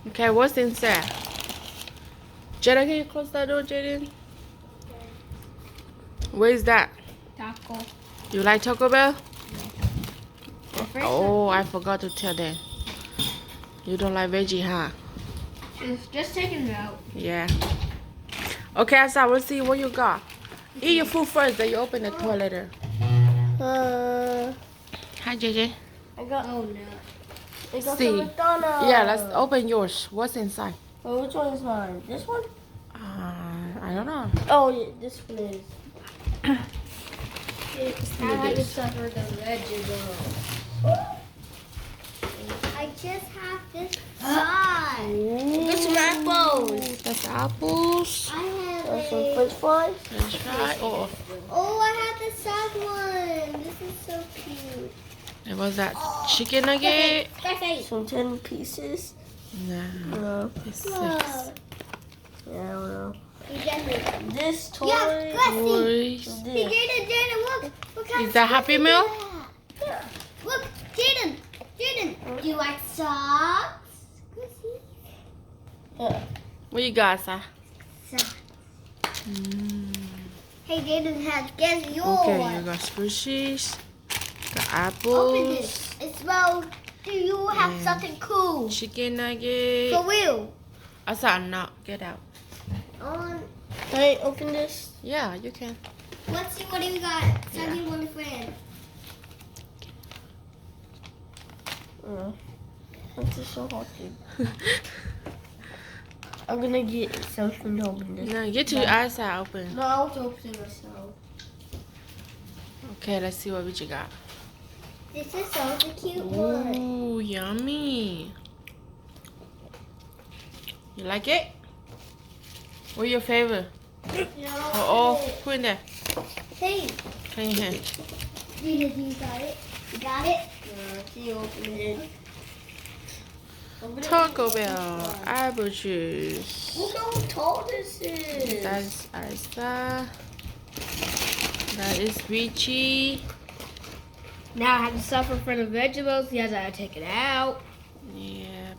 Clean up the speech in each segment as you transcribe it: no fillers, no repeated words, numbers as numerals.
Okay, what's inside? Jaden, can you close that door, Jaden? Where is that? Taco. You like Taco Bell? Yeah. Oh, I forgot to tell them. You don't like veggie, huh? It's just taking it out. Yeah. Okay, Asa, we'll see what you got. Eat your food first, then you open the toy later. Hi, JJ. I got. Oh no. I got See. some McDonald's. Yeah, let's open yours. What's inside? Oh, which one is mine? This one? I don't know. Oh, yeah, this one is. I had to suffer the vegetables. I just have this sauce. There's some apples. That's apples. I have There's some a... french fries. French fry. Oh, Oh, I have the soft one. This is so cute. and what's that? Chicken nugget? Scarface. Some 10 pieces. No, it's 6. Whoa. Yeah, I don't know. You definitely... This toy. Yeah, Gussie. Toys. Hey, Jaden, look. Look how Is that Happy Meal? Yeah. Look, Jaden. Do you like socks? Gussie. Yeah. What you got, Sa? Socks. Hey, Jaden has guess yours. Okay, you got squishies. Got apples. Open this. It smells. Do you have Yeah. something cool? Chicken nugget. For real. Asa, no, get out. On. Can I open this? Yeah, you can. Let's see what you got. Tell me one friend. This is so hot, dude. I'm gonna get something to open this. No, get your eyes out open. No, I want to open it myself. Okay, let's see what you got. This is such a cute one. Ooh, yummy. You like it? What's your favorite? Oh, put in there. Hey, Clean your hand. you got it? You got it? Can you open it? Taco Bell, apple juice. Look how tall this is. That's Isa. That is Richie. Now I have to suffer for the vegetables. Yes, I gotta take it out. Yeah.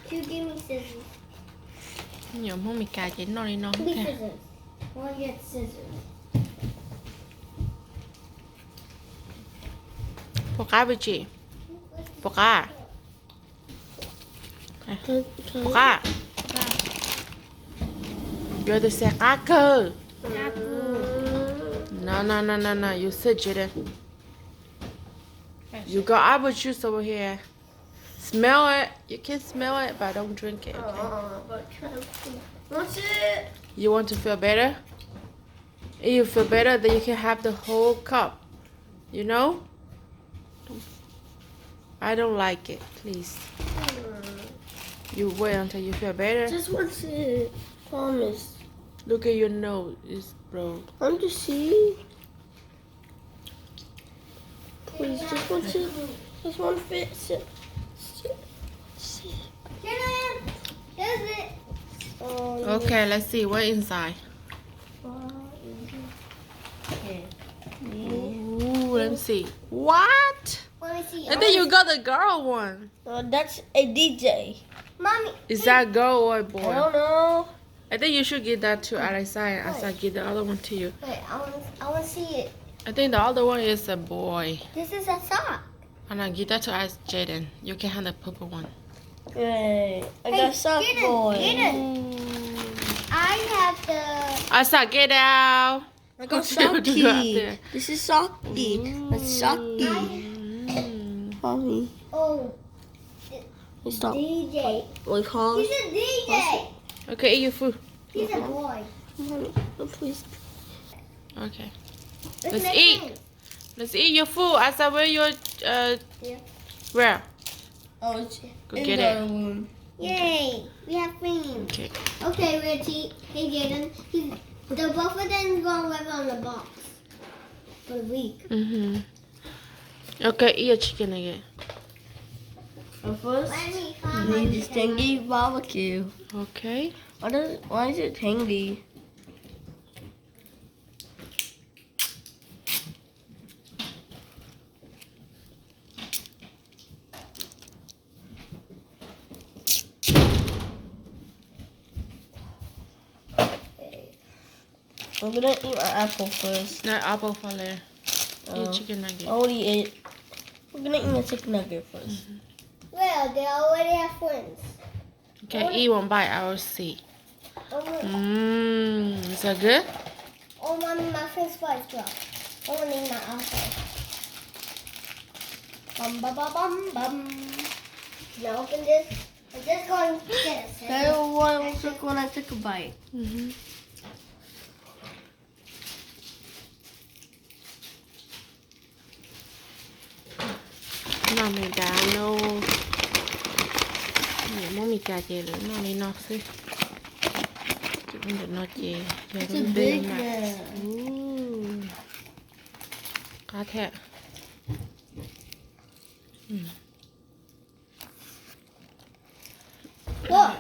You give me scissors. Nhiều không mình cài cái nó đi nó Give me kìa. scissors. I want to get scissors. Phô cá Richie. Phô cá. Phô cá. You're the xe cá cơ. No. You sit, Jaden. You got apple juice over here. Smell it. You can smell it, but don't drink it. Okay? What's it? You want to feel better? If you feel better, then you can have the whole cup. You know? I don't like it. Please. You wait until you feel better. Just what's it? Promise. Look at your nose. It's broke. I'm just see. Please, just want to. Just want to fit. Sit. Jaden, here's it. Oh, Okay, let's see. What inside? Ooh, let me see. What? Let me see. I think you got the girl one. that's a DJ. Mommy. Is that girl or a I boy? don't know. I think you should give that to Alisa and Asa give the other one to you. Wait, I want to see it. I think the other one is a boy. This is a sock. And I give that to us, Jaden. You can have the purple one. Yay. I Hey, got soft Jaden, boy. Jaden. I have the... Asa, get out. I got What you do out Saki. there? This is Saki. That's Saki. Mm. Mommy. Oh, Stop. DJ. Wait, pause. He's a DJ. Okay, eat your food. He's a boy. Mommy, please. Okay. Let's Let's make eat. friends. Let's eat your food. Asa, where your where? Oh, it's Go in get the it. other room. Yay, we have friends. Okay. Okay, Richie. Hey, Jaden. The both of them going to live on the box for a week. Okay, eat your chicken again. But first, Let me we find my need this tangy barbecue. Okay. Why is it tangy? I'm gonna eat my apple first. No, apple for later. Oh. Eat chicken nugget. I already ate. I'm gonna eat my chicken nugget first. Well, they already have friends. Okay, eat one bite. I will see. Oh, Is that good? oh, mommy, my french fries drop. I want to eat my apple. Bum, bum, bum, bum, bum. Can I open this? I'm just going to get a second. That's what I was like when I took a bite. Nó mày đào nô. Mẹ muốn mì cà chè nữa nó đi nó xí. Chứ không được nó chè. It's a big one. Cá thẹ. Look,